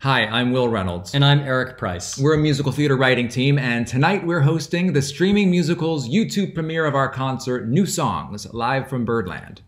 Hi, I'm Will Reynolds. And I'm Eric Price. We're a musical theater writing team, and tonight we're hosting the Streaming Musicals YouTube premiere of our concert, New Songs, live from Birdland.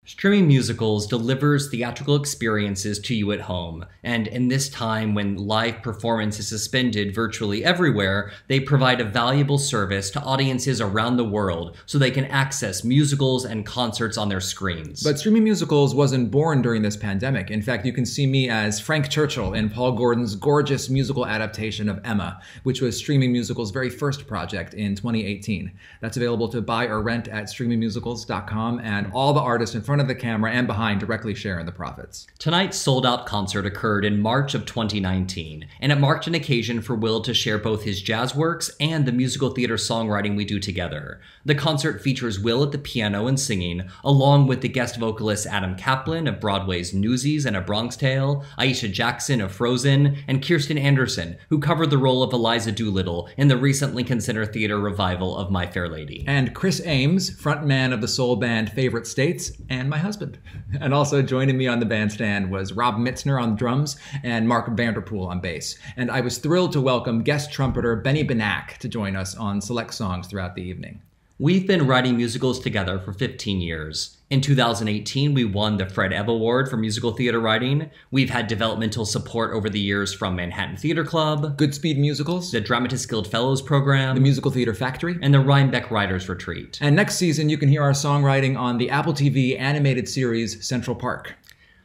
Streaming Musicals delivers theatrical experiences to you at home, and in this time when live performance is suspended virtually everywhere, they provide a valuable service to audiences around the world so they can access musicals and concerts on their screens. But Streaming Musicals wasn't born during this pandemic. In fact, you can see me as Frank Churchill in Paul Gordon's gorgeous musical adaptation of Emma, which was Streaming Musicals' very first project in 2018. That's available to buy or rent at streamingmusicals.com, and all the artists in front of the camera and behind directly share in the profits. Tonight's sold-out concert occurred in March of 2019, and it marked an occasion for Will to share both his jazz works and the musical theater songwriting we do together. The concert features Will at the piano and singing, along with the guest vocalists Adam Kaplan of Broadway's Newsies and A Bronx Tale, Aisha Jackson of Frozen, and Kirsten Anderson, who covered the role of Eliza Doolittle in the recent Lincoln Center Theater revival of My Fair Lady. And Chris Ames, frontman of the soul band Favorite States, and my husband. And also joining me on the bandstand was Rob Mitzner on drums and Mark Vanderpool on bass. And I was thrilled to welcome guest trumpeter Benny Benack to join us on select songs throughout the evening. We've been writing musicals together for 15 years. In 2018, we won the Fred Ebb Award for musical theater writing. We've had developmental support over the years from Manhattan Theater Club, Goodspeed Musicals, the Dramatists Guild Fellows Program, the Musical Theater Factory, and the Rhinebeck Writers Retreat. And next season, you can hear our songwriting on the Apple TV animated series Central Park.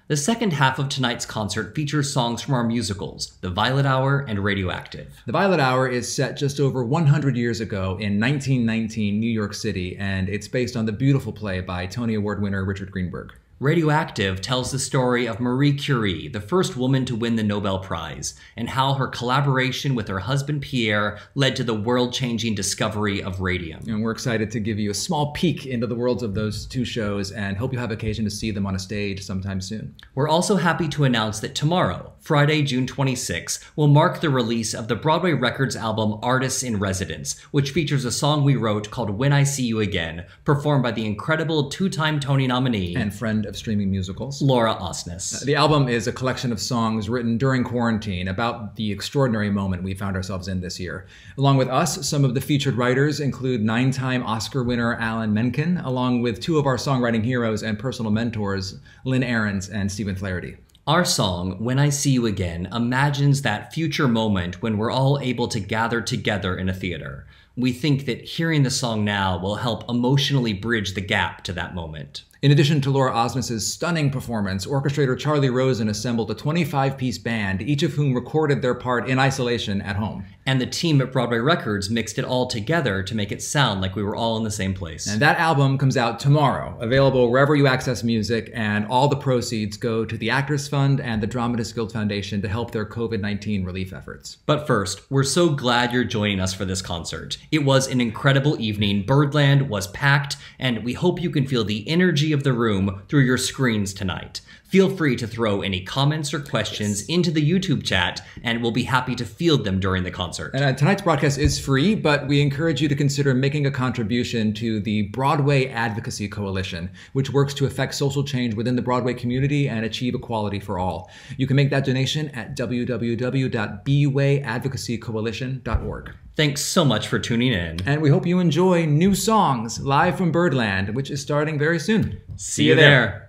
The second half of tonight's concert features songs from our musicals, The Violet Hour and Radioactive. The Violet Hour is set just over 100 years ago in 1919 New York City, and it's based on the beautiful play by Tony Award winner Richard Greenberg. Radioactive tells the story of Marie Curie, the first woman to win the Nobel Prize, and how her collaboration with her husband Pierre led to the world-changing discovery of radium. And we're excited to give you a small peek into the worlds of those two shows and hope you have occasion to see them on a stage sometime soon. We're also happy to announce that tomorrow, Friday, June 26, will mark the release of the Broadway Records album Artists in Residence, which features a song we wrote called When I See You Again, performed by the incredible two-time Tony nominee and friend of Streaming Musicals, Laura Osnes. The album is a collection of songs written during quarantine about the extraordinary moment we found ourselves in this year. Along with us, some of the featured writers include 9-time Oscar winner Alan Menken, along with two of our songwriting heroes and personal mentors, Lynn Ahrens and Stephen Flaherty. Our song, When I See You Again, imagines that future moment when we're all able to gather together in a theater. We think that hearing the song now will help emotionally bridge the gap to that moment. In addition to Laura Osnes' stunning performance, orchestrator Charlie Rosen assembled a 25-piece band, each of whom recorded their part in isolation at home. And the team at Broadway Records mixed it all together to make it sound like we were all in the same place. And that album comes out tomorrow, available wherever you access music, and all the proceeds go to the Actors Fund and the Dramatists Guild Foundation to help their COVID-19 relief efforts. But first, we're so glad you're joining us for this concert. It was an incredible evening, Birdland was packed, and we hope you can feel the energy of the room through your screens tonight. Feel free to throw any comments or questions into the YouTube chat, and we'll be happy to field them during the concert. And tonight's broadcast is free, but we encourage you to consider making a contribution to the Broadway Advocacy Coalition, which works to affect social change within the Broadway community and achieve equality for all. You can make that donation at www.bwayadvocacycoalition.org. Thanks so much for tuning in. And we hope you enjoy New Songs, live from Birdland, which is starting very soon. See you there.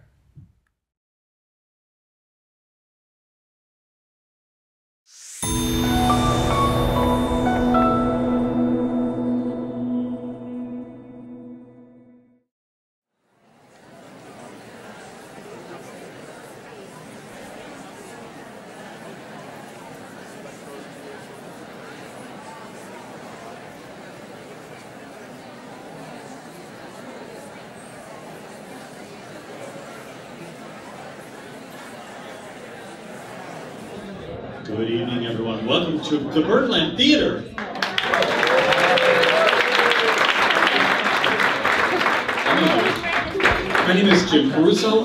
Good evening, everyone. Welcome to the Birdland Theater. My name is Jim Caruso.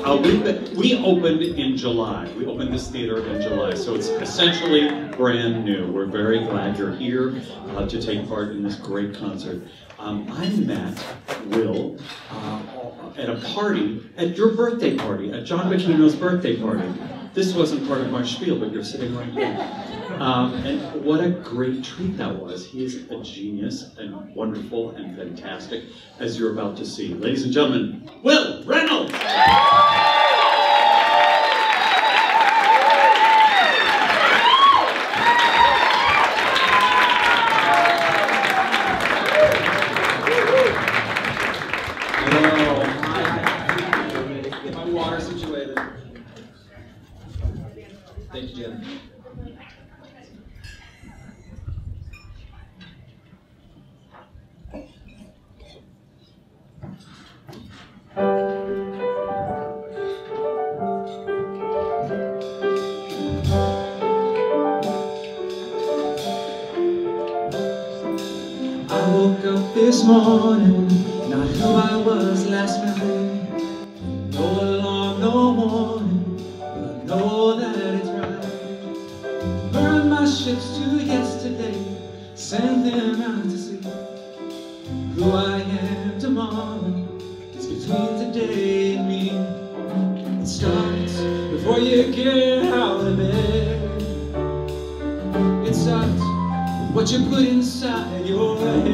We opened in July. We opened this theater in July, so it's essentially brand new. We're very glad you're here to take part in this great concert. I met Will at a party, at your birthday party, at John McKeno's birthday party. This wasn't part of my spiel, but you're sitting right here. And what a great treat that was. He is a genius and wonderful and fantastic, as you're about to see. Ladies and gentlemen, Will Reynolds! Thank you, Jen. I woke up this morning, not who I was last night. No alarm, no warning, but I know that it's right. Burn my ships to yesterday, send them out to sea. Who I am tomorrow is between today and me. It starts before you get out of bed. It starts with what you put inside your head.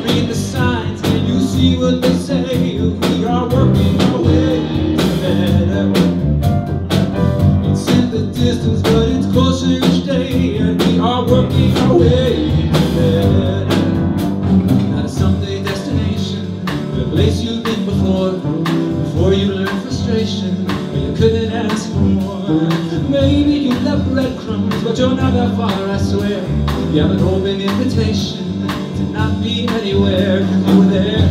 Read the signs and you see what they say. We are working our way to better. It's in the distance, but it's closer each day, and we are working our way to better. Not a someday destination, but a place you've been before you learn frustration, but you couldn't ask for more. Maybe you left breadcrumbs, but you're not that far, I swear. You have an open invitation to not be anywhere. You were there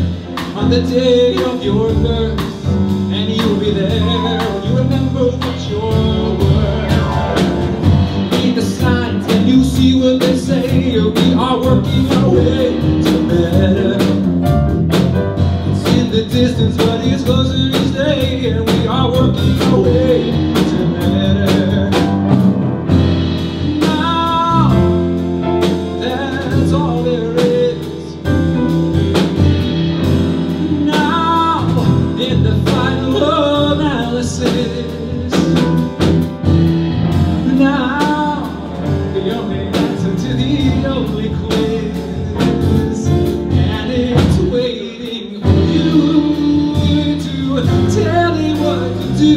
on the day of your birth, and you'll be there when you remember what your worth. Read the signs and you see what they say. We are working our way to better. It's in the distance, but it's closer each day, and we are working our way to better. Now, that's all there is. Now, in the final analysis. Now, the only answer to the only quiz, and it's waiting for you to tell me what to do.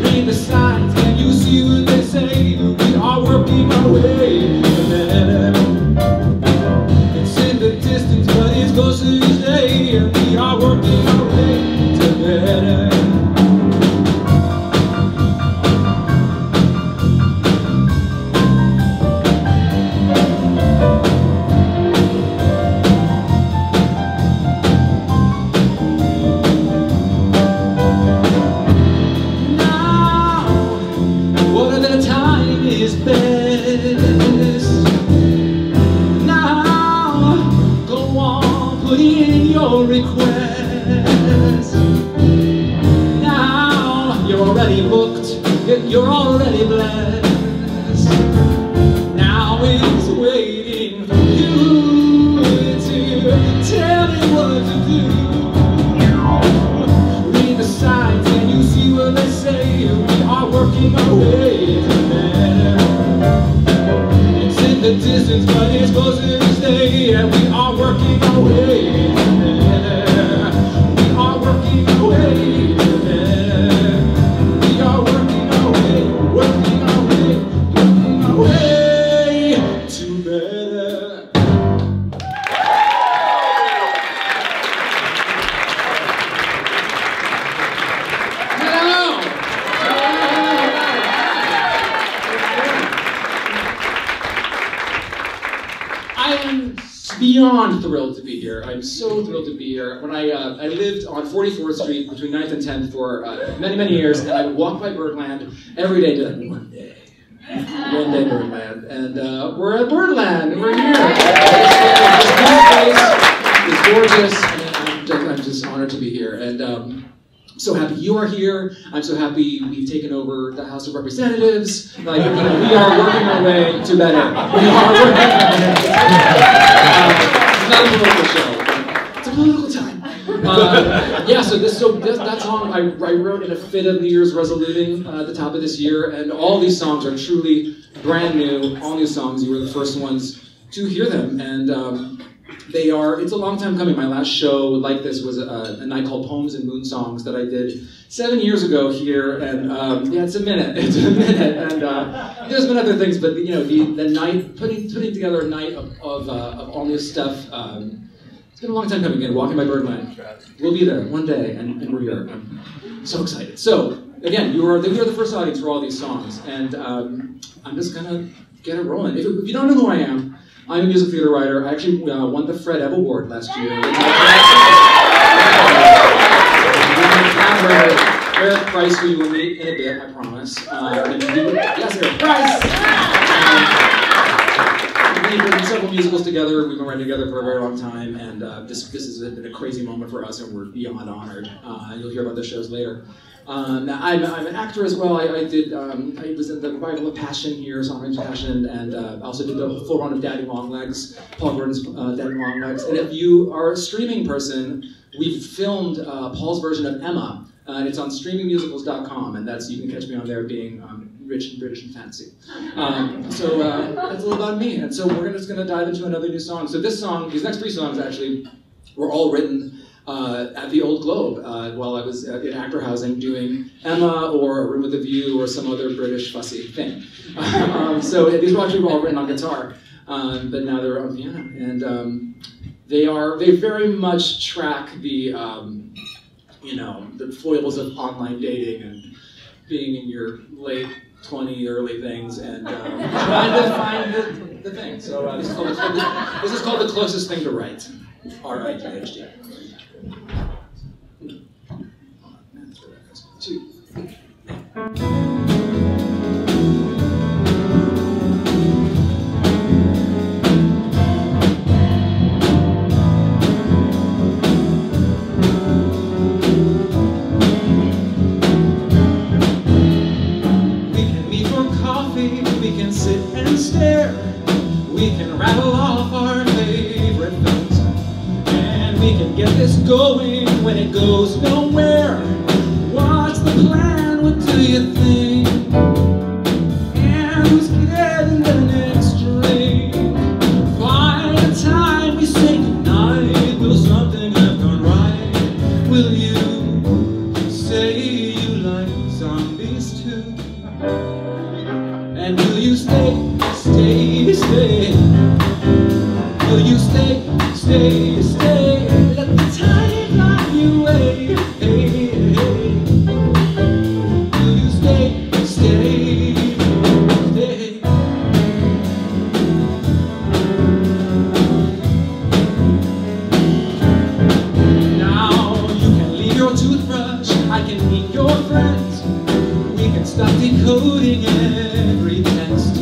Read the signs and you see what they say. We are working our way to better. It's in the distance, but it's closer each day, and we are working our way to better. Request. Now you're already booked, you're already blessed. Now it's waiting for you to tell me what to do. Read the signs and you see what they say. We are working our way to better. It's in the distance, but it's closer each day, and we are working our way to better. Beyond thrilled to be here. I'm so thrilled to be here. When I lived on 44th Street between 9th and 10th for many, many years, and I would walk by Birdland every day to like, one day Birdland. And we're at Birdland, and we're here. It's gorgeous, and I'm just honored to be here. And so happy you are here. I'm so happy we've taken over the House of Representatives. Like, you know, we are working our way to better. We are working. It's not a political show. It's a political time. Yeah, so that song I wrote in a fit of New Year's resoluting at the top of this year, and all these songs are truly brand new, all new songs. You were the first ones to hear them, and it's a long time coming. My last show like this was a night called Poems and Moon Songs that I did 7 years ago here, and it's a minute, and there's been other things, but the night, putting together a night of all new stuff, it's been a long time coming. Again, walking by Birdland, we'll be there one day, and we're here. I'm so excited. So again, you're the first audience for all these songs, and I'm just gonna get it rolling. If you don't know who I am, I'm a music theater writer. I actually won the Ebb Award last year. Eric Price, who you will meet in a bit, I promise. Yes, Eric Price! We've written several musicals together. We've been writing together for a very long time, and this has been a crazy moment for us, and we're beyond honored. You'll hear about the shows later. I'm an actor as well. I was in the Revival of Passion here, Songwriting Passion, and I also did the full run of Daddy Longlegs, Paul Gordon's Daddy Longlegs. And if you are a streaming person, we've filmed Paul's version of Emma, and it's on streamingmusicals.com, and you can catch me on there being rich and British and fancy. That's a little about me, and so we're just going to dive into another new song. So these next three songs actually, were all written at the Old Globe while I was in actor housing doing Emma or A Room with a View or some other British fussy thing. So these were actually all written on guitar, but now they're on piano, and they very much track the the foibles of online dating and being in your late 20, early things, and trying to find the thing. So this is called The Closest Thing to Right. R-I-G-H-T. 2. We can sit and stare, we can rattle off our favorite films, and we can get this going when it goes nowhere. What's the plan? What do you think? And who's getting the next drink? By the time we say goodnight, will something have gone right? Will you say you like zombies too? And will you stay, stay, stay? Will you stay, stay, stay? Let the time fly you away. Hey, hey. Will you stay, stay, stay? Now you can leave your toothbrush, I can meet your friends. We can stop decoding every text.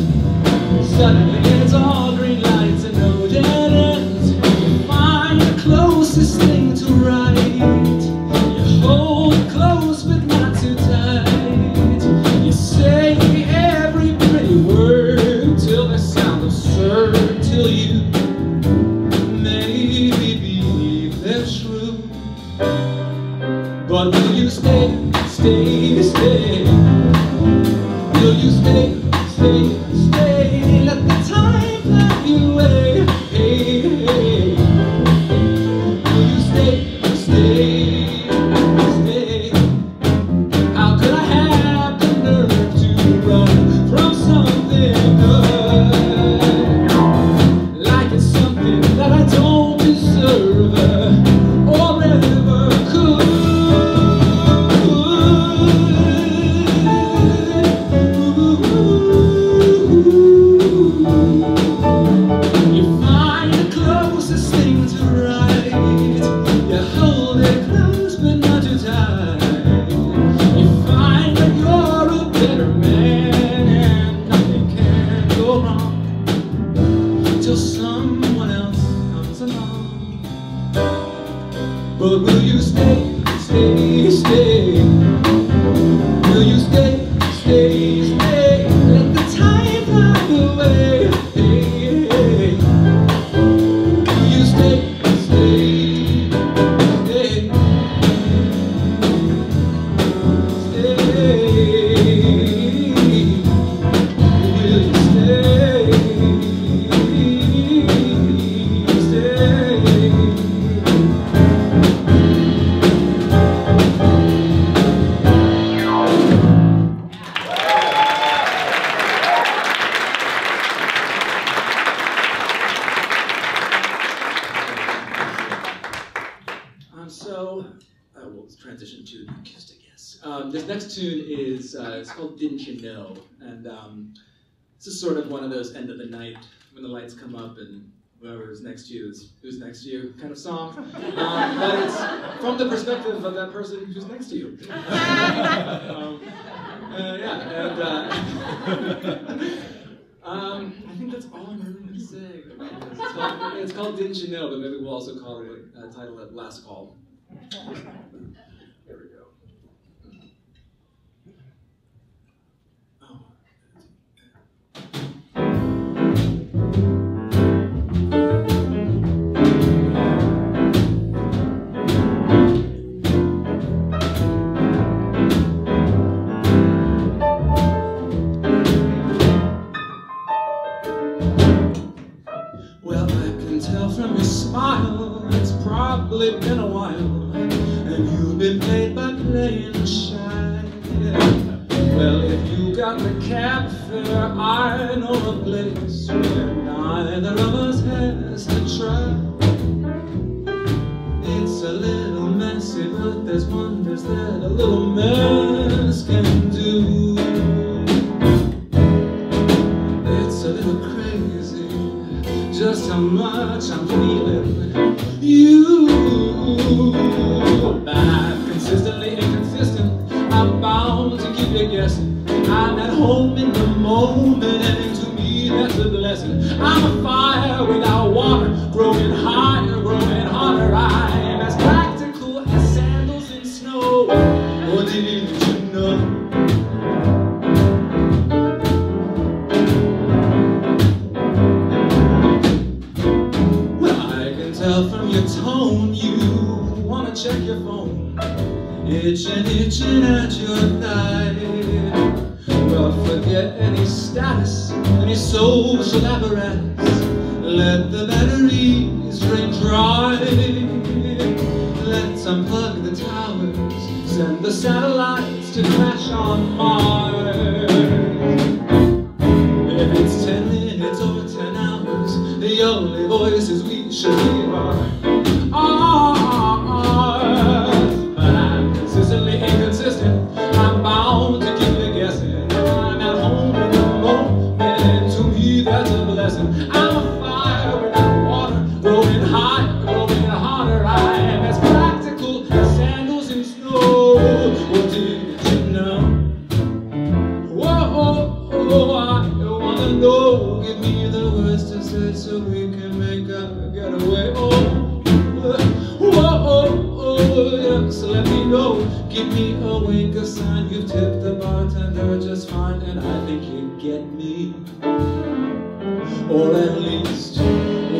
Suddenly it's all green lights and no dead ends. You find the closest thing to right. You hold it close but not too tight. You say every pretty word till they sound absurd, till you maybe believe they're true. But will you stay, stay, stay? Will you stay, stay, stay? Let the time fly you away. Hey, hey. Will you stay, stay, stay? How could I have the nerve to run from something good? Like it's something that I don't deserve or ever could. But will you stay, stay, stay? Will you stay, stay, stay? Let the time fly away. Hey, hey. Will you stay, stay, stay? I will transition to the acoustic, yes. This next tune is, it's called Didn't You Know? And this is sort of one of those end of the night, when the lights come up and whoever's next to you is who's next to you kind of song. But it's from the perspective of that person who's next to you. I think that's all I'm really going to say about this. It's called Didn't You Know, but maybe we'll also call it title it Last Call. There we go. Oh. Well, I can tell from your smile it's probably been a while, and you've been paid by playing shy. Well, if you got the cab fare, I know a place where neither of us has to try. It's a little messy, but there's wonders that a little mess can do. It's a little crazy just how much I'm feeling you. But I'm consistently inconsistent. I'm bound to keep you guessing. I'm at home in the moment, and to me that's a blessing. I'm a fire without water, growing higher, growing hotter. I'm as practical as sandals in snow. Oh, didn't you know? From your tone, you wanna check your phone, itching at your thigh. Well, forget any status, any social apparatus. Let the batteries drain dry. Let's unplug the towers, send the satellites to crash on Mars. If it's 10 minutes or 10 hours, the only voices we should hear are ours. But I'm consistently inconsistent. I'm bound to keep you guessing. I'm at home in the moment, and to me that's a blessing. I'm a fire without water, growing higher, growing hotter. I'm as practical as sandals in snow. What did you know? Whoa, I wanna know. Give me the words to say so we can make a getaway. Yes, let me know. Give me a wink, a sign. You've tipped the bartender just fine, and I think you get me. Or at least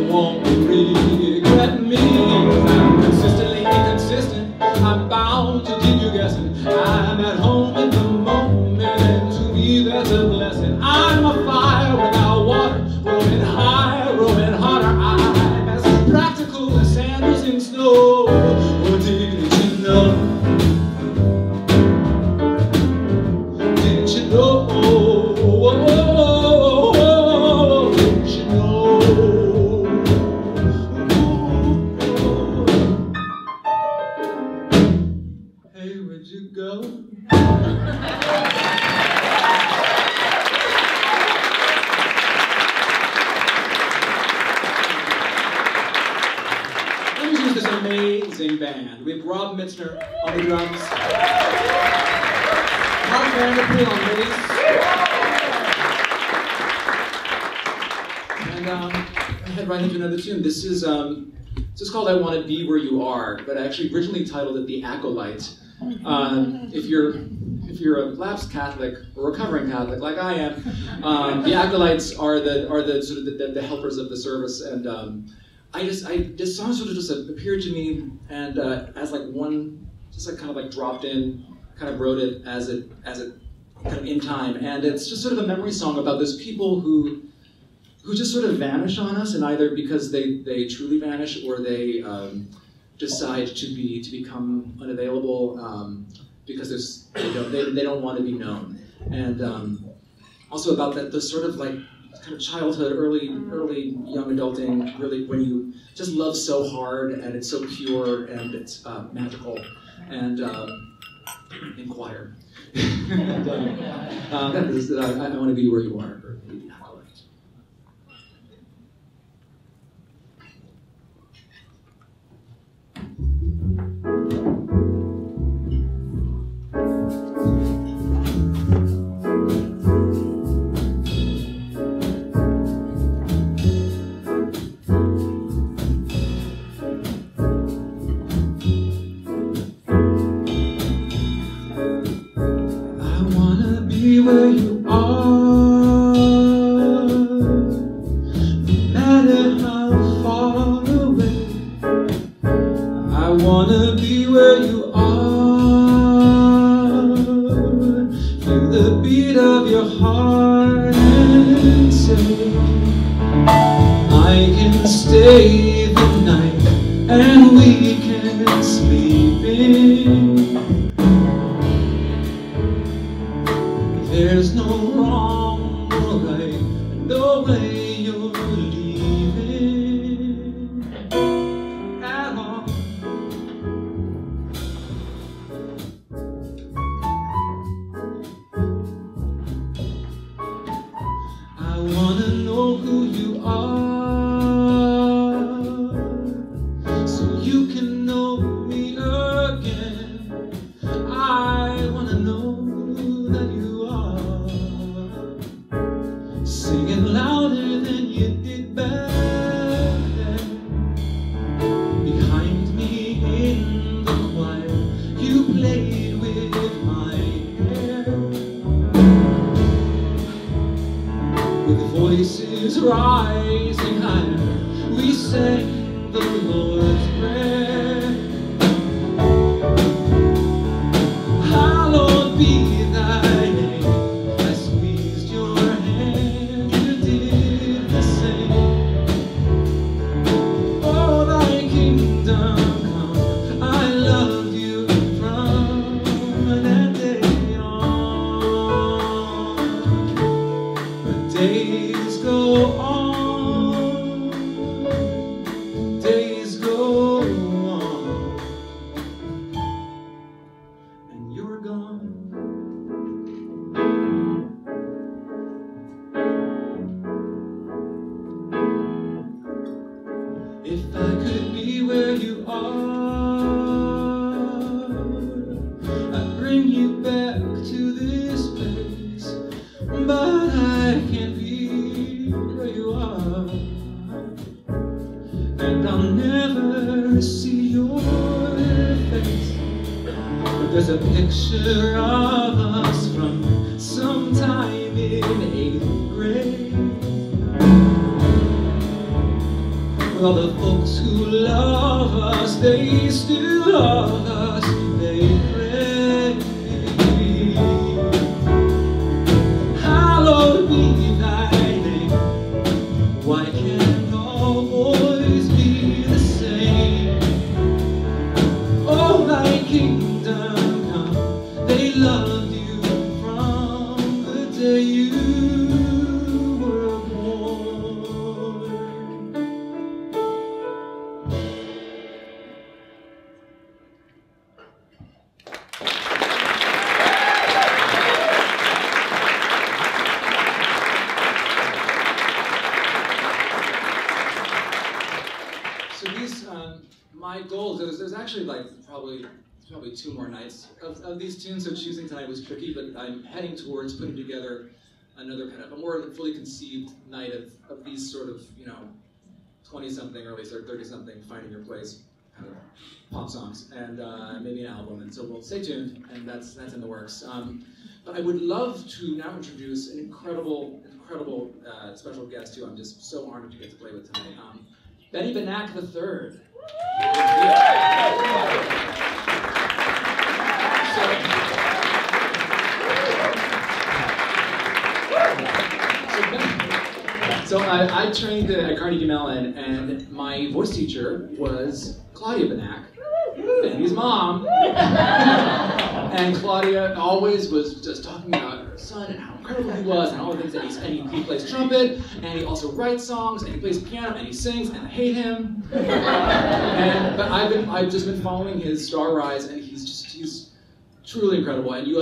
won't regret me. I'm consistently inconsistent. I'm bound to keep you guessing. I'm at home in the moment, and to me that's a blessing. I'm a fire without water, growing higher, growing hotter. I'm as practical as sandals in snow. Or didn't you know? Didn't you know? Didn't you know? Hey, where'd you go? This amazing band. We have Rob Mitzner on the drums, Mark Vanderpool on bass, and I head right into another tune. This is called "I Want to Be Where You Are," but I actually originally titled it "The Acolyte." If you're a lapsed Catholic or recovering Catholic like I am, the acolytes are the sort of the helpers of the service, and this song sort of just appeared to me, and as like one, just like kind of like dropped in, kind of wrote it as it kind of in time, and it's just sort of a memory song about those people who just sort of vanish on us, and either because they truly vanish or they decide to become unavailable because they don't want to be known, and also about that the sort of like kind of childhood, early young adulting, really when you just love so hard and it's so pure and it's magical and in choir. And, that is, I want to be where you are. Or maybe Acolyte. Where you are, no matter how far away. I wanna be where you are, feel the beat of your heart and say, I can stay the night and we can sleep in. There's no wrong or right, no way you're leaving at all. I wanna know who you are, so you can know me again. I wanna know that you singing louder than you did back then. Behind me in the choir, you played with my hair. With voices rising higher, we sang the Lord's Prayer. Hallowed be thy name. I squeezed your hand, you did the same. Oh, thy kingdom come, I loved you from that day on. But days go on, days go on, and you're gone. If I could be where you are, I'd bring you back to this place. But I can't be where you are, and I'll never see your face. But there's a picture of us from sometime in 8th grade. All the folks who love us, they still love us, they pray. Hallowed be thy name. Why can't all boys be the same? Oh, thy kingdom come, they loved you from the day you were born. So these, my goals, there's actually like probably 2 more nights of these tunes, so choosing tonight was tricky, but I'm heading towards putting together another kind of a more fully conceived night of these sort of, 20-something, early 30-something, finding your place kind of pop songs, and maybe an album, and so we'll stay tuned, and that's in the works. But I would love to now introduce an incredible special guest who I'm just so honored to get to play with tonight. Benny Benack III. So I trained at Carnegie Mellon, and my voice teacher was Claudia Benack, Benny's mom. And Claudia always was just talking about son and how incredible he was and all the things that he plays trumpet and he also writes songs and he plays piano and he sings and I hate him. But I've just been following his star rise and he's truly incredible. And you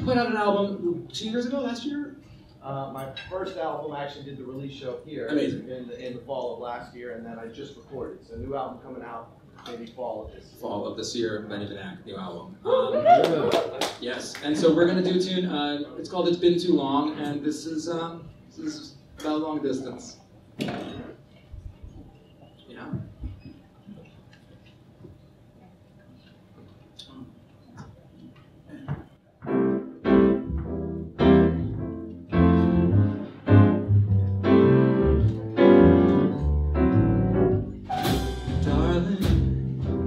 put out an album 2 years ago, last year? My first album, I actually did the release show here. Amazing. In the fall of last year, and then I just recorded. So a new album coming out maybe fall of this year. Fall of this year, Benny Benack, new album. Yes, and so we're gonna do a tune. It's called "It's Been Too Long," and this is about long distance. Yeah.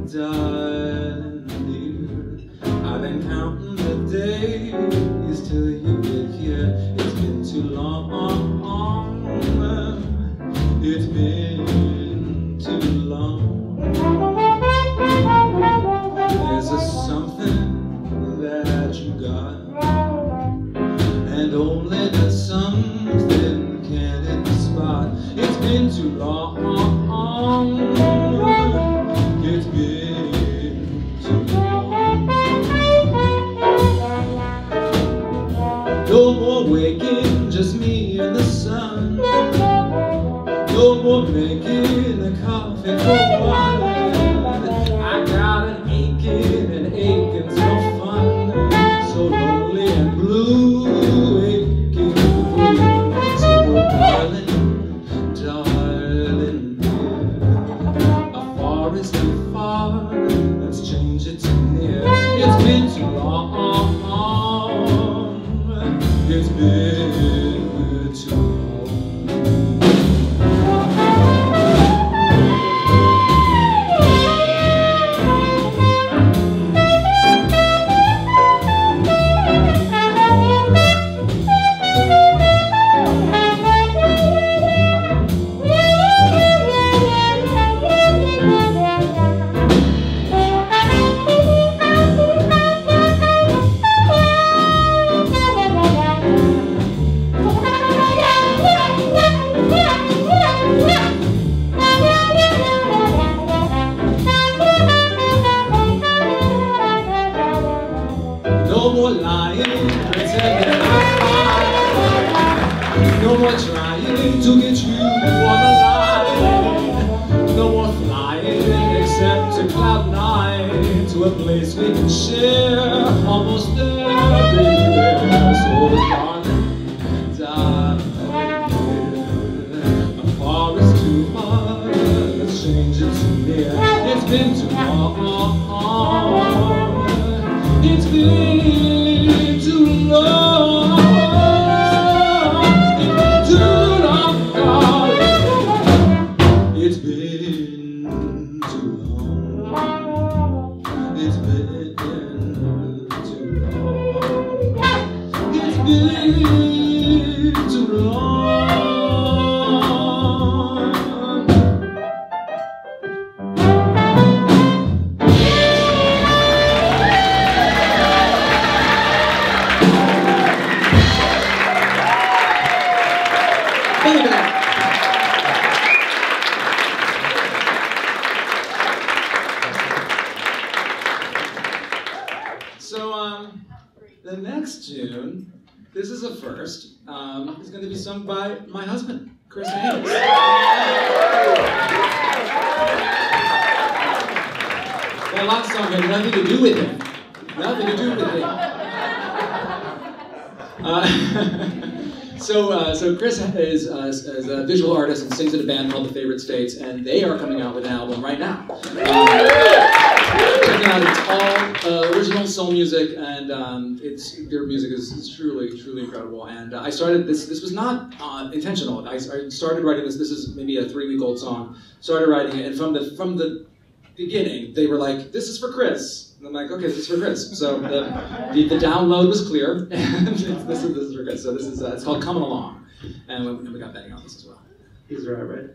Darling dear, I've been counting the days till you get here. It's been too long. It's been too long. There's a something that you got, and only that something can hit the spot. It's been too long. It's been too long. No more waking, just me and the sun. No more making a coffee for one. I got an aching, and aching's no fun. So lonely and blue, aching blue. So darling, darling dear, a forest too far, let's change it to near. It's been too long. It's been too long. No more lying, pretending I'm fine. No more trying to get you on the line. No more flying except to cloud nine, to a place we can share almost everywhere. So darling, darling, a forest too far, let's change it to near. It's been too long. It's been too long. It's been too long, darling. It's been too long. It's been too long. It's been too long. So, the next tune, this is a first, is going to be sung by my husband, Chris Haynes. Got a lot of songs had nothing to do with him. Nothing to do with him. So Chris is a visual artist and sings in a band called The Favorite States, and they are coming out with an album right now. Check it out, it's all original soul music, and their music is truly, truly incredible. And I started this was not intentional. I started writing this is maybe a 3-week-old song, started writing it, and from the beginning, they were like, this is for Chris. And I'm like, okay, this is for Chris. So the download was clear, and this is for Chris. So this is, it's called Coming Along. And we got Benny on this as well. He's right?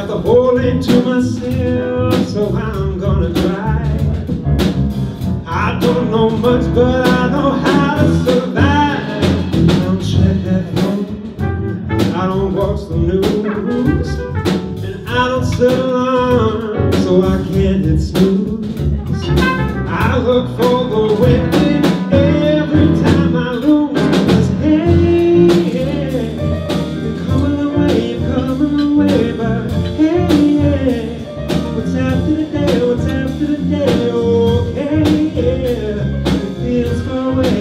got the whole lane to myself, so I'm gonna try. I don't know much, but I know how to survive. I don't check that phone, I don't watch the news, and I don't set alarms so I can't hit snooze. I look for the win every time I lose. 'Cause hey, you're coming away, but hey, what's after the day, what's after the day, okay, it feels far away,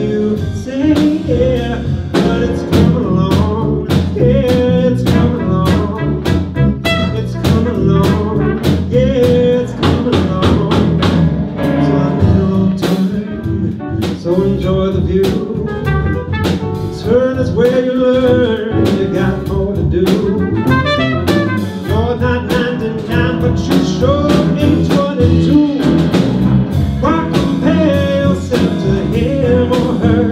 you say, yeah, but it's coming along, yeah, it's coming along, it's coming along, yeah, it's coming along. So I've been a long time, so enjoy the view. Turn is where you learn, you got more to do. You're not 99, but you sure ain't 22. Why compare yourself to him or her?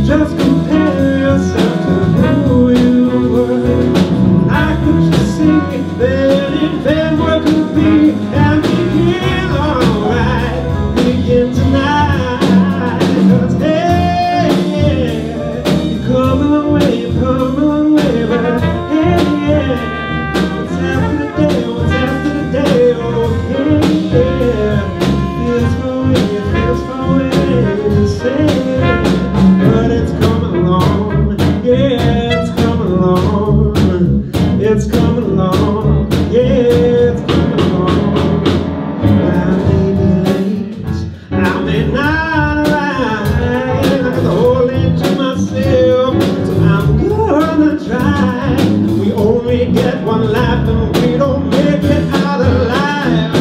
Just compare yourself to who you were. I could just see that if ever could be, and begin alright, begin tonight. 'Cause hey, you're coming away, but hey, what's after the day, okay, feels far away, to say, but it's coming along, yeah, it's coming along, it's coming along, yeah, it's coming along. I may be late, I may not arrive, I got the whole lane to myself, so I'm gonna try. We only get one life and we don't make it out alive.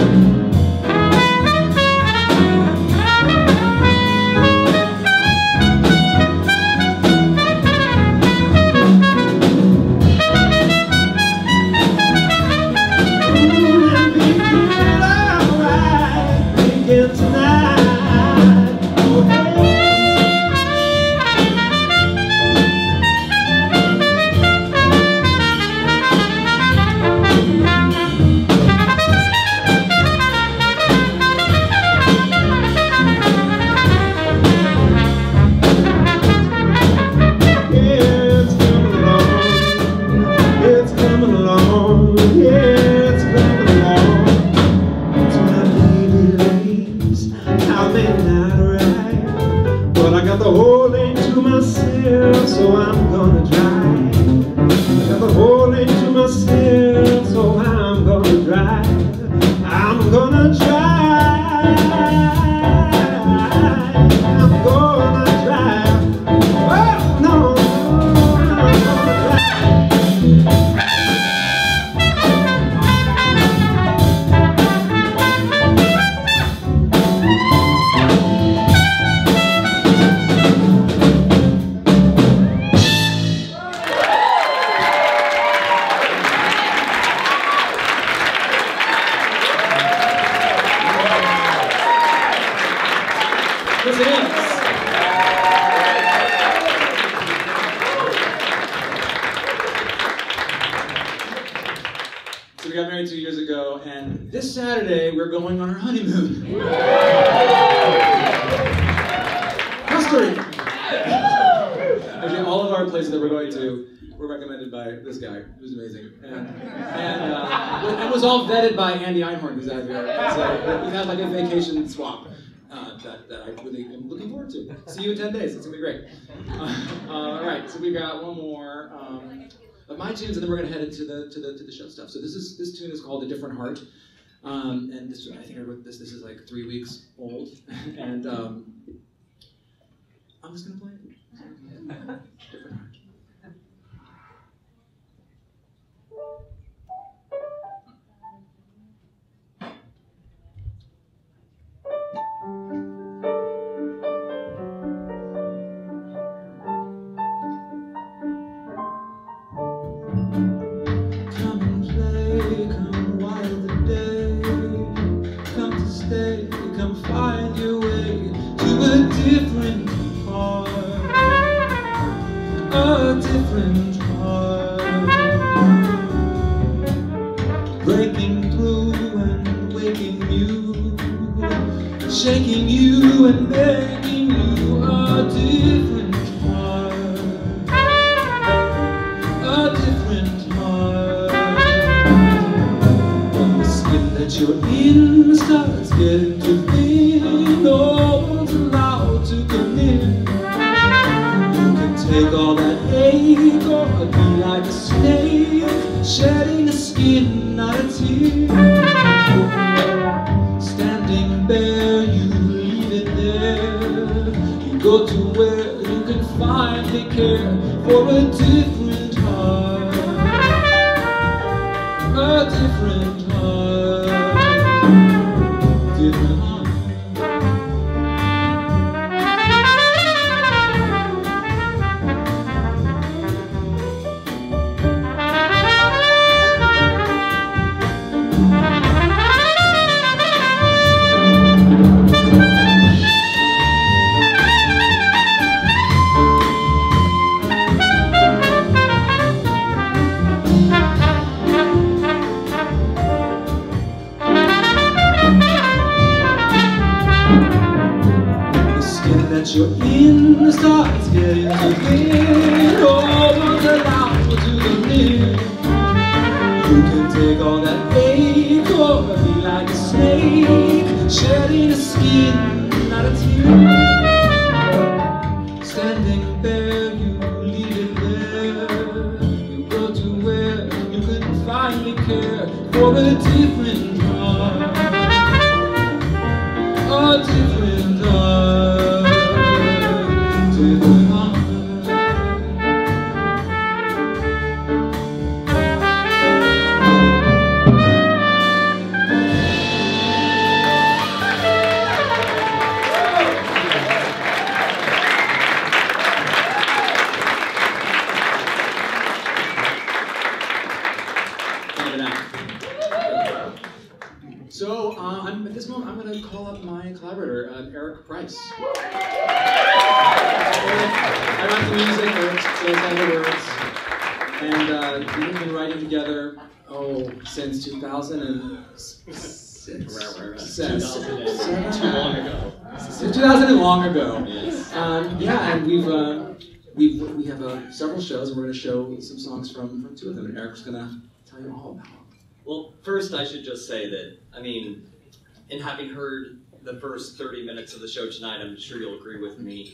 And begin alright, begin tonight. Oh, hey. It's coming along, yeah, it's coming along. So I may be late, I may not arrive, but I got the whole lane to myself, so I'm gonna drive. I got the whole lane to myself, so I'm gonna drive. I'm gonna drive. I'm gonna drive. Oh, no, I'm gonna drive. Yes, it is. So we got married 2 years ago, and this Saturday we're going on our honeymoon. Costa Rica. Actually, all of our places that we're going to were recommended by this guy, who's amazing, and was all vetted by Andy Einhorn, who's out here. So we've had like a vacation swap. That I really am looking forward to. See you in 10 days. It's gonna be great. All right, so we got one more of my tunes, and then we're gonna head into the show stuff. So this tune is called "A Different Heart," and this, I think I wrote this. This is like 3 weeks old, and I'm just gonna play it. Different Heart. A different heart. and making you a different heart, a different heart. When the skin that you're in starts getting too thin, no one's allowed to come in. You can take all that ache or be like a snake, shedding a skin, not a tear. Standing bare, you leave it there. You go to where you can finally care for a different heart, a different heart, different heart. That you're in starts getting too thin, no one's allowed to come in. You can take all that ache or be like a snake, shedding a skin, not a tear. Standing there, you leave it there. You go to where you can finally care for a different heart, a different heart. So at this moment, I'm going to call up my collaborator, Eric Price. I write the music, Eric says all the words, and we've been writing together, since 2006. 2007. Too long ago. 2000 and long ago. Yes. Yeah, and we have several shows, and we're going to show some songs from two of them, and Eric's going to tell you all about them. Well, first I should just say that, I mean, in having heard the first 30 minutes of the show tonight, I'm sure you'll agree with me,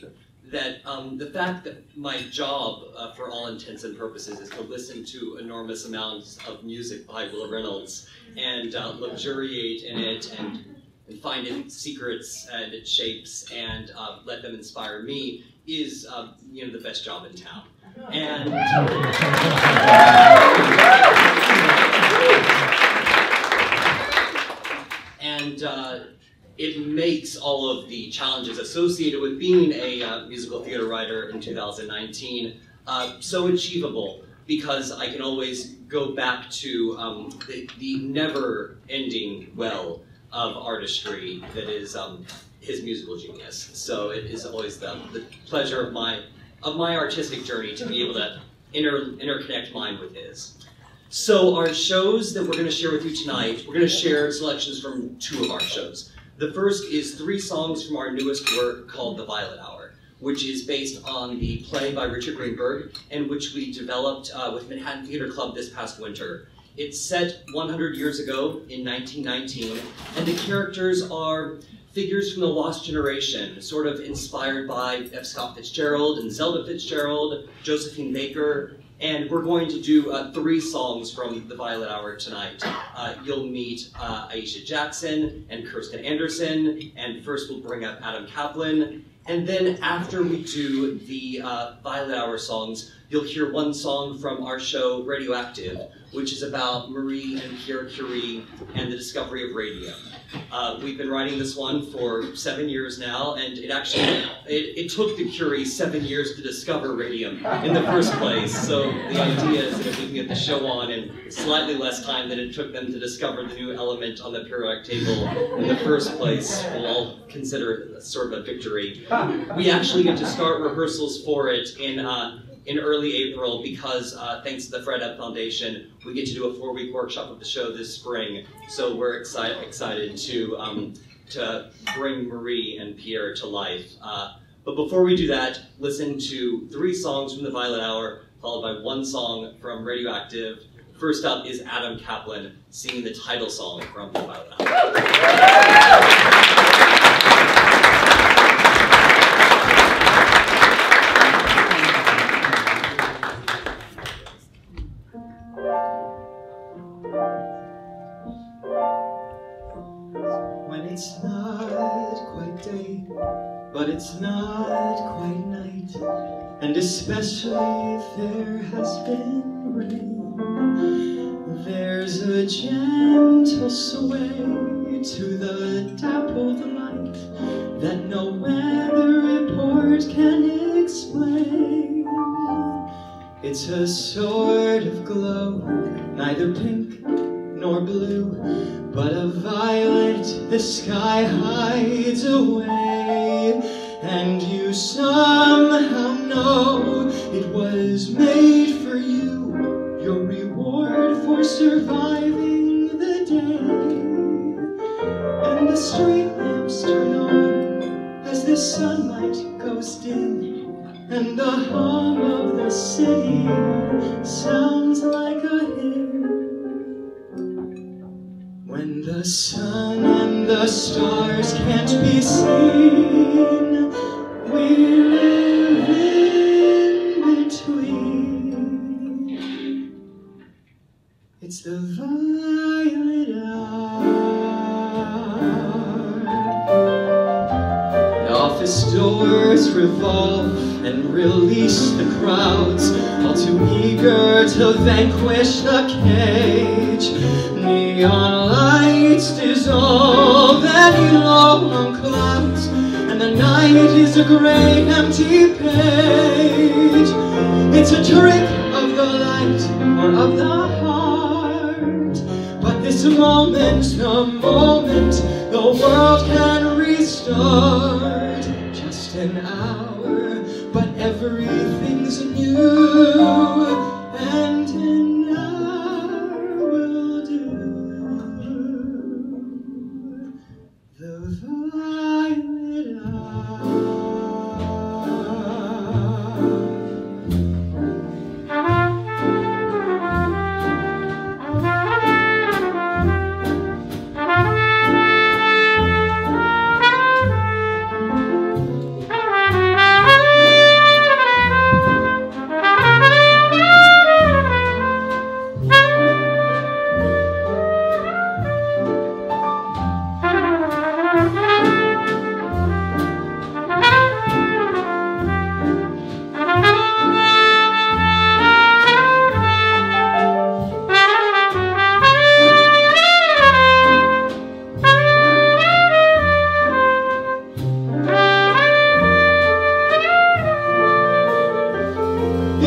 that the fact that my job, for all intents and purposes, is to listen to enormous amounts of music by Will Reynolds and luxuriate in it and find its secrets and its shapes and let them inspire me is, the best job in town. And it makes all of the challenges associated with being a musical theater writer in 2019 so achievable, because I can always go back to the never-ending well of artistry that is his musical genius. So it is always the pleasure of my artistic journey to be able to interconnect mine with his. So our shows that we're going to share with you tonight, we're going to share selections from two of our shows. The first is 3 songs from our newest work called The Violet Hour, which is based on the play by Richard Greenberg, and which we developed with Manhattan Theater Club this past winter. It's set 100 years ago in 1919, and the characters are figures from the lost generation, sort of inspired by F. Scott Fitzgerald and Zelda Fitzgerald, Josephine Baker, and we're going to do 3 songs from The Violet Hour tonight. You'll meet Aisha Jackson and Kirsten Anderson, and first we'll bring up Adam Kaplan, and then after we do the Violet Hour songs, you'll hear one song from our show Radioactive, which is about Marie and Pierre Curie and the discovery of radium. We've been writing this one for 7 years now, and it took the Curies 7 years to discover radium in the first place. So the idea is that if we can get the show on in slightly less time than it took them to discover the new element on the periodic table in the first place, we'll all consider it sort of a victory. We actually get to start rehearsals for it in early April because thanks to the Fred Ebb Foundation, we get to do a 4-week workshop of the show this spring. So we're excited to to bring Marie and Pierre to life. But before we do that, listen to 3 songs from the Violet Hour, followed by 1 song from Radioactive. First up is Adam Kaplan singing the title song from the Violet Hour. When it's not quite day, but it's not quite night, and especially if there has been rain, there's a gentle sway to the dappled light that no weather report can explain. It's a sort of glow, neither pink nor blue, but a violet the sky hides away. And you somehow know it was made for you, your reward for surviving the day. And the street lamps turn on as the sunlight goes dim, and the hum of the city sounds like a hymn. When the sun and the stars can't be seen, we live in between. It's the violet hour. The office doors revolve and release the crowds, all too eager to vanquish the cage. Neon lights dissolve any long clouds, and the night is a great empty page. It's a trick of the light or of the heart, but this moment's the moment the world can restart. Just an hour, but everything's new, and an hour will do. The violet hour.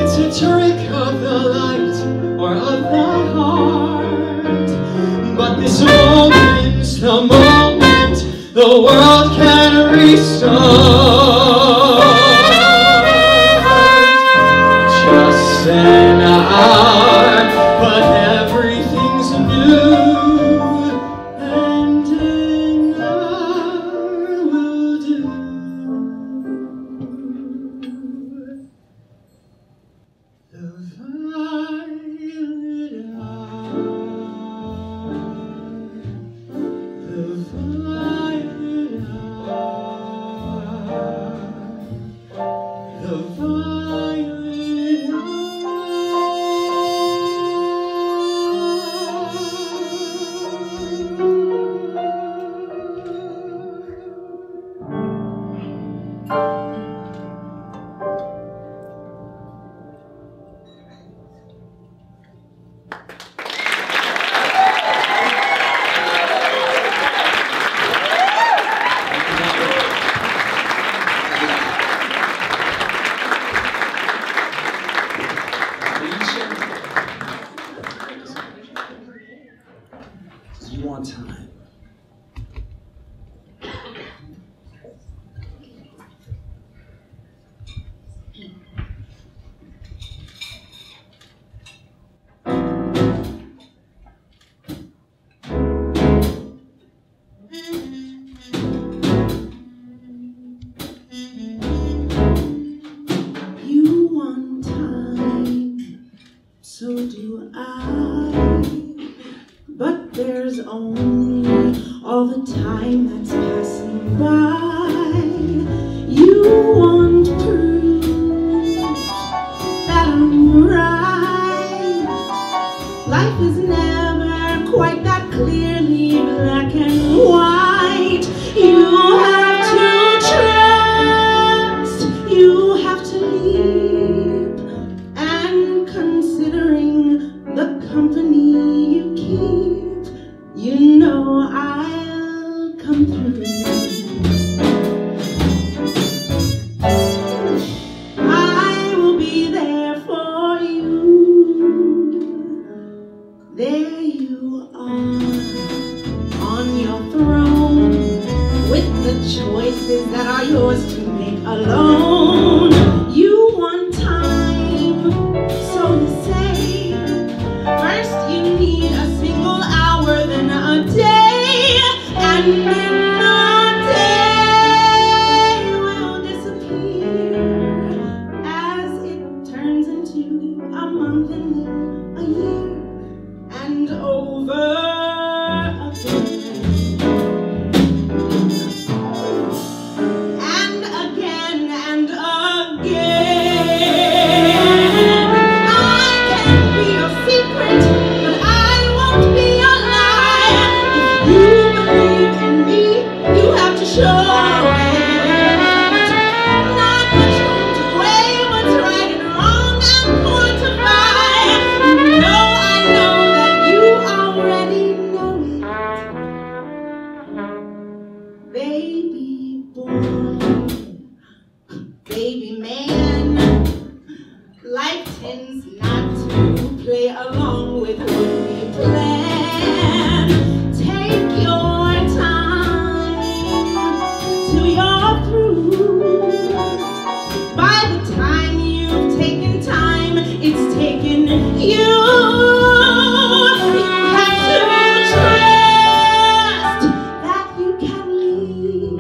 It's a trick of the light or of the heart, but this moment's the moment the world can restart. Just an hour, but everything's new, and an hour will do. The violet hour. The violet hour. The violet hour. so do I. But there's only all the time that's passing by. You want proof that I'm right. Life is never quite that clearly black and white. You have to trust, you have to leap, and considering the company you keep, you know I'll come through. I will be there for you. There you are, on your throne, with the choices that are yours to make alone. You want time, so you say. First you need a single hour, then a day, and then a day will disappear as it turns into a month and then a year and over again. And again and again. I can be your secret, but I won't be your lie. If you believe in me, you have to show it. Not much room to weigh what's right and wrong and quantify. No, I know that you already know it. Baby boy, baby man, life tends not to play along with what we plan. Take your time till you're through. By the time you've taken time, it's taken you. You have to trust that you can leave.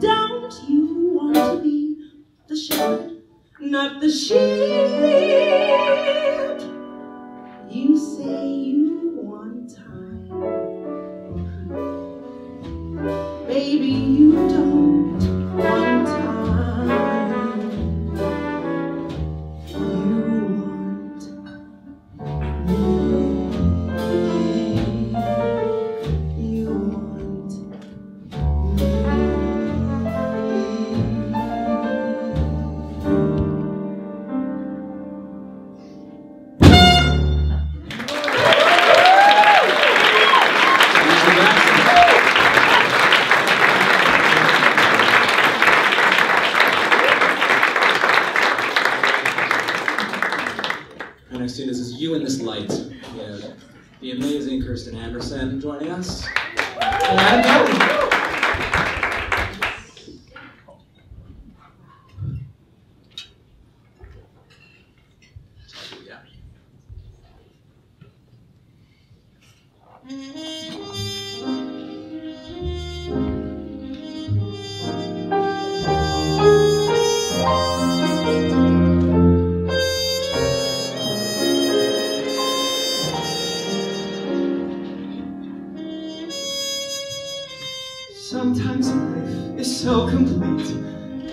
Don't you want to be the shepherd, not the sheep? You say you want time. Baby, you don't want time. You want me. You want And I see this is You in This Light. We have the amazing Kirsten Anderson joining us. And Adam Kelly. Yeah. Sometimes life is so complete,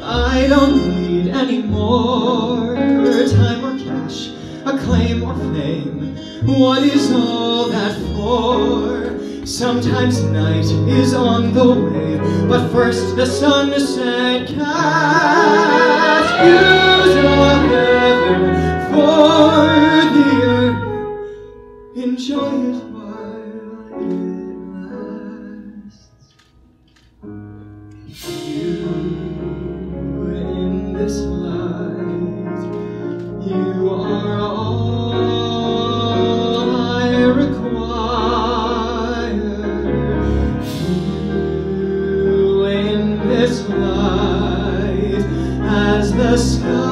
I don't need any more time or cash, acclaim or fame. What is all that for? Sometimes night is on the way, but first the sunset casts views of heaven for the earth. Enjoy it while it lasts. You in this light, you are all I require. You in this light, as the sky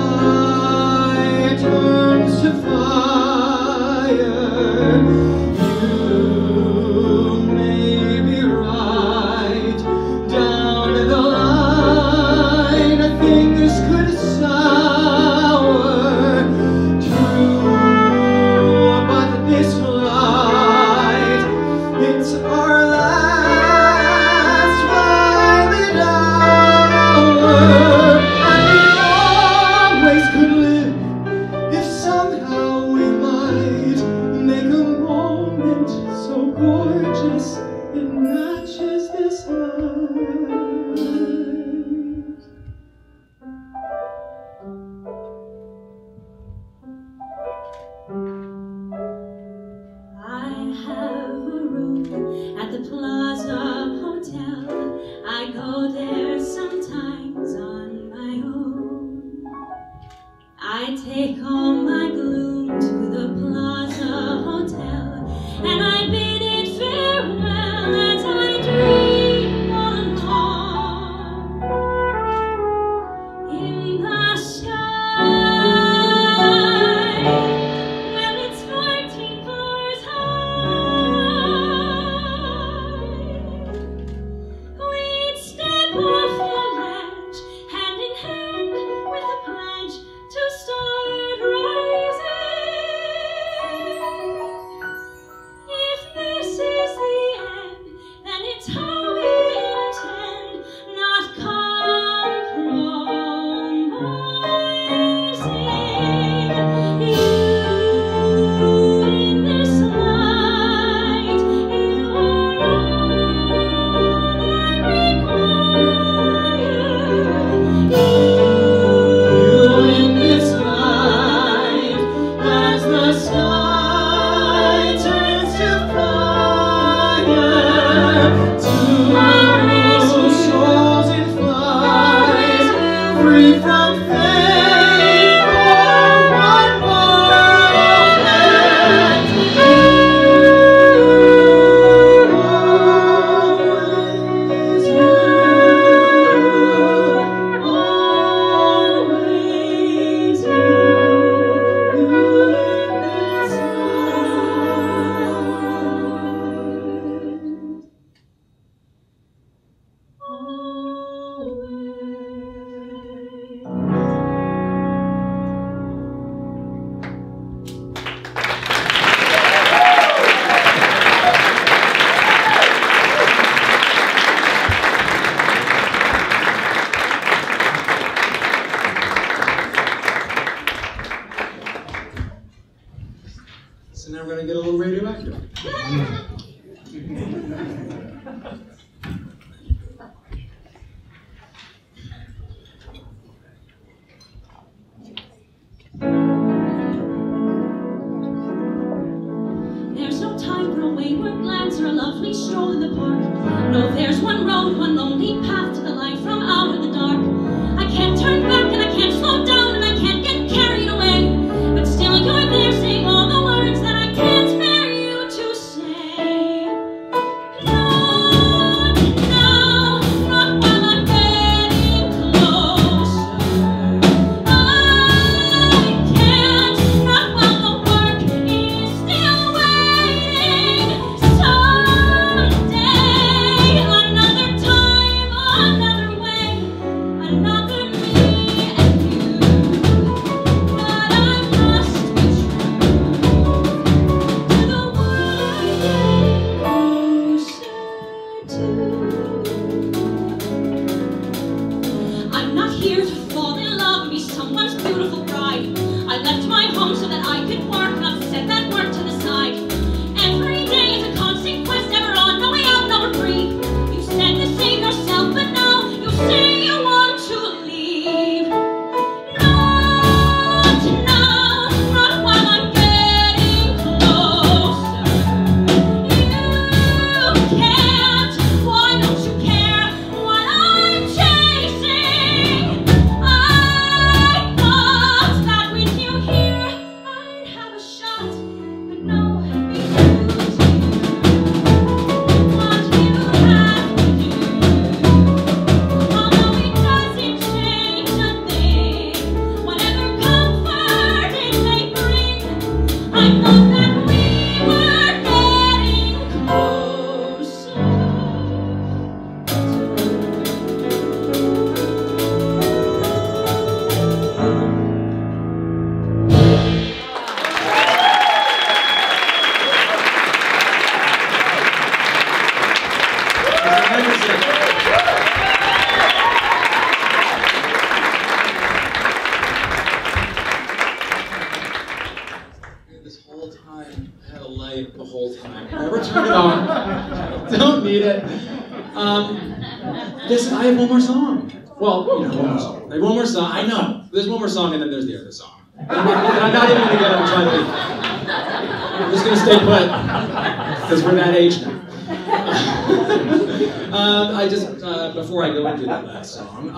turns to fire. You may be right down the line, things could sour. It matches this light. I have a room at the Plaza Hotel. I go there sometimes on my own. I take all my gloom to the Plaza Hotel, and I bid it farewell as I dream alone in the sky. Well, it's 14 floors high. We'd step off the ledge, hand in hand with a pledge to start rising. If this is the end, then it's how we intend, not compromising. You in this light, you are all I require. You in this light, as the sky turns to fire, tomorrow soars and flies, free from fate for one moment. Always you, always you in this light. So now we're going to get a little radioactive. There's no time for a wayward glance or a lovely stroll in the park. No, there's one road, one only path to the light from out of the dark. I can't turn back and I can't slow down and I can't get carried away. But still you're there saying all the words that I can't spare you to say. Not now, not while I'm getting closer. I can't, not while the work is still waiting. Someday, another time, another way, another me and you. But I must be true to the world I'm getting closer to. I'm not here to fall in love and be someone's beautiful bride. I left my home so that I could work, and I've set that work to the side. Every day is a constant quest, never on, no way out, no reprieve. You said the same yourself, but now you say you want to leave. Not now, not while I'm getting closer. You can't, why don't you care what I'm chasing? I thought that with you here I'd have a shot, but no, because what you have to do, although it doesn't change a thing, whatever comfort it may bring, I thought that we were getting closer. This whole time, I had a light the whole time. I never turned it on. Don't need it. I have one more song. Well, one more song. I have one more song. I know. There's one more song, and then there's the other song. I'm not even gonna get up and try to leave. I'm just gonna stay put because we're that age now. Before I go into that last song,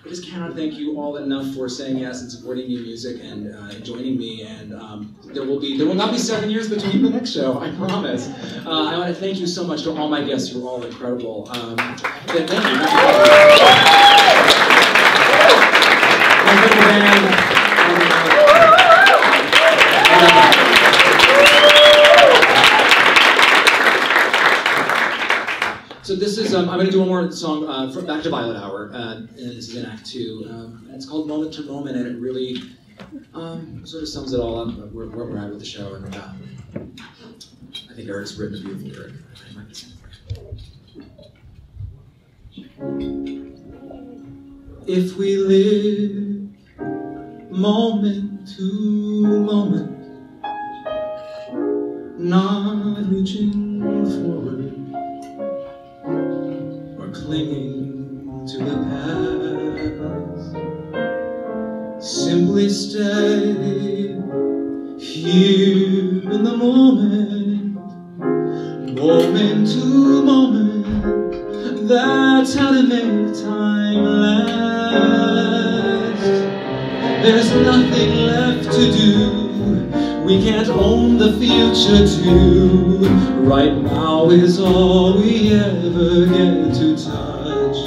I just cannot thank you all enough for saying yes and supporting new music and joining me. And there will not be 7 years between the next show, I promise. I want to thank you so much to all my guests who are all incredible. Thank you. My incredible band. So this is, I'm going to do one more song back to Violet Hour, and this is in Act 2. And it's called Moment to Moment, and it really sort of sums it all up, where we're at with the show. And I think Eric's written a beautiful lyric. If we live moment to moment, not reaching forward, clinging to the past, simply stay here in the moment, moment to moment. That's how to make time last. There's nothing left to do. We can't own the future too. Right now is all we ever get to touch.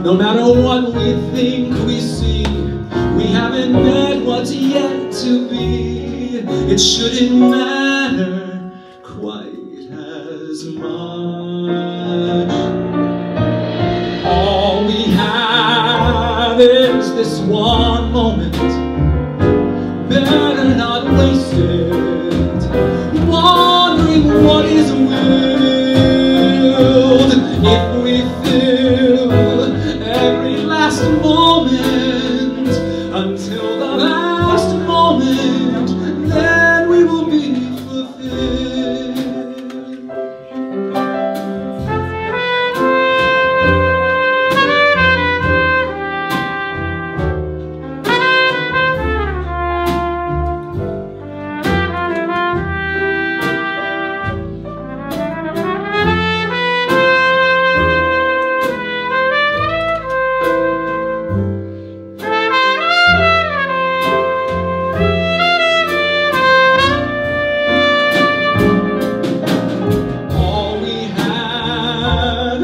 No matter what we think we see, we haven't met what's yet to be. It shouldn't matter quite as much. All we have is this one moment. Better not waste it, wondering what is willed. If we fill every last moment until the last moment, then we will be fulfilled.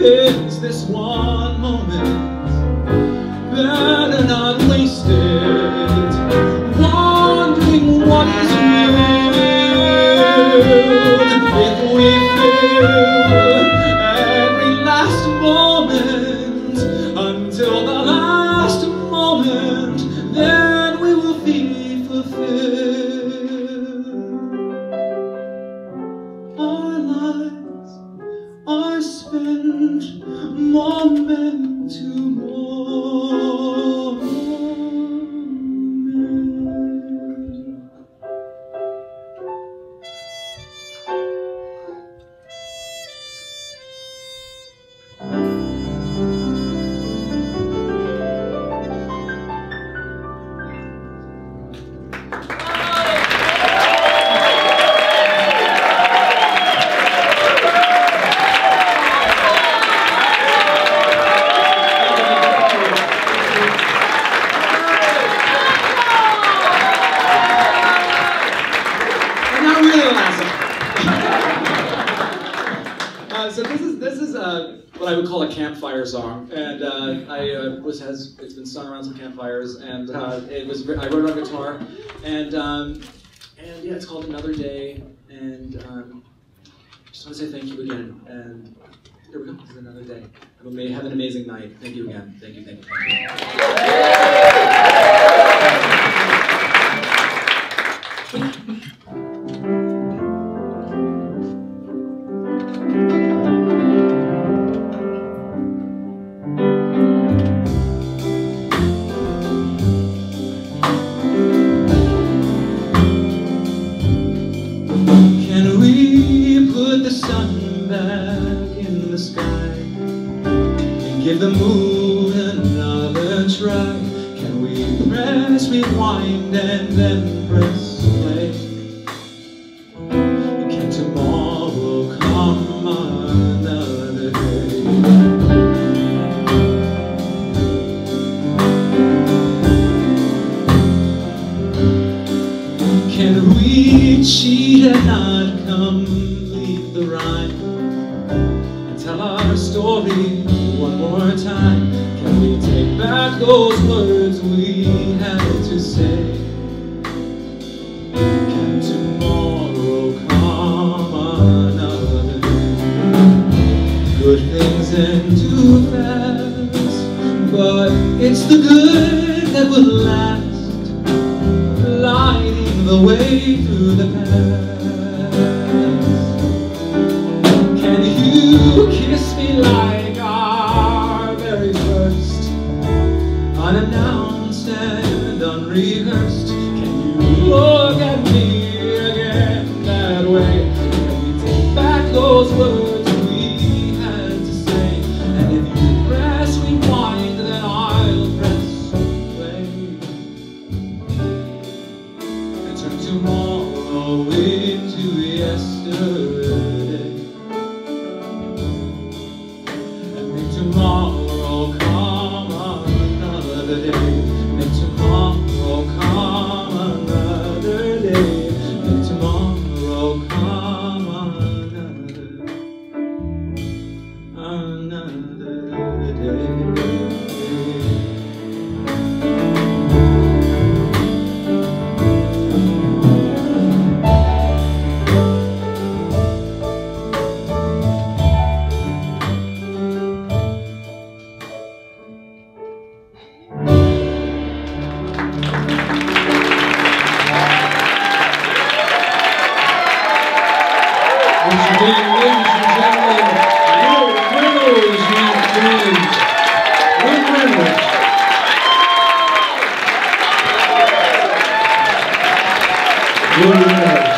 Is this one moment, better not waste it, wondering what is willed. If we fill every last moment until the last moment, then we will be fulfilled. Our lives are spent moment to moment. So this is what I would call a campfire song, and it's been sung around some campfires, and I wrote it on guitar, and yeah, it's called Another Day, and just want to say thank you again, and here we go. This is Another Day. Have an amazing night. Thank you again. Thank you. Thank you. Thank you. Can we put the sun Give the mood another try. Can we press rewind and then press play? Can tomorrow come another day? Can we cheat and not complete the rhyme? And tell our story one more time. Can we take back those words we had to say? Can tomorrow come another day? Good things end too fast, but it's the good that will last, lighting the way through the past. Can you kiss me like our very first, unannounced and unrehearsed? Can you look at me again that way? Can we take back those words we had to say? And if you press rewind, then I'll press play and turn tomorrow into yesterday, and make tomorrow come another day. Make tomorrow come another day. Make tomorrow come another day. Once again, ladies and gentlemen, Will Reynolds, my friend. Will Reynolds. Will Reynolds.